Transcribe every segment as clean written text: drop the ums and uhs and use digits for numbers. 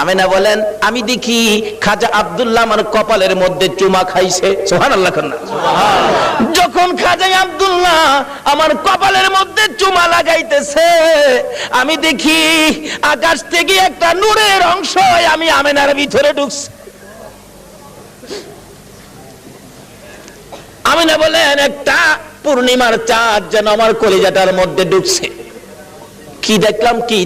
আমিনা বলেন আমি দেখি খাজা আব্দুল্লাহ আমার কপালের মধ্যে চুমা খাইছে। সুবহানাল্লাহ। যখন খাজা আব্দুল্লাহ আমার কপালের মধ্যে চুমা লাগাইতেছে, আমি দেখি আকাশ থেকে একটা নূরের অংশ আমি আমিনার ভিতরে ঢুকছে। আমিনা বলেন একটা পূর্ণিমার চাঁদ যেন আমার কলিজাটার মধ্যে ঢুকছে। কি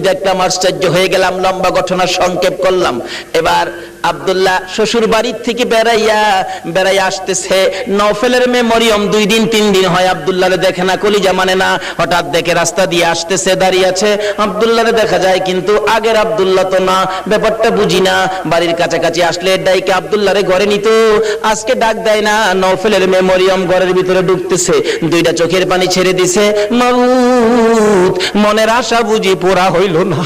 দেখলাম আশ্চর্য হয়ে গেলাম। লম্বা ঘটনা সংক্ষেপ করলাম। এবার আব্দুল্লাহ শ্বশুর বাড়ির থেকে বেড়াইয়া আসতেছে। নওফেলের মেয়ে মরিয়ম 2 দিন 3 দিন হয় আব্দুল্লাহরে দেখে না, কলিজা মানে না। হঠাৎ দেখে রাস্তা দিয়ে আসতেছে, দাঁড়িয়ে আছে। আব্দুল্লাহরে দেখা যায় কিন্তু আগের আব্দুল্লাহ তো না, ব্যাপারটা বুঝি না। বাড়ির কাছাকাছি আসলে ডাইকে আব্দুল্লাহরে ঘরে নিত, আজকে ডাক দেয় না। নওফেলের মেয়ে মরিয়ম ঘরের ভিতরে ঢুকতেছে, 2টা চোখের পানি ছেড়ে দিছে। মাবুদ, মনের আশা বুঝি পুরা হইল না।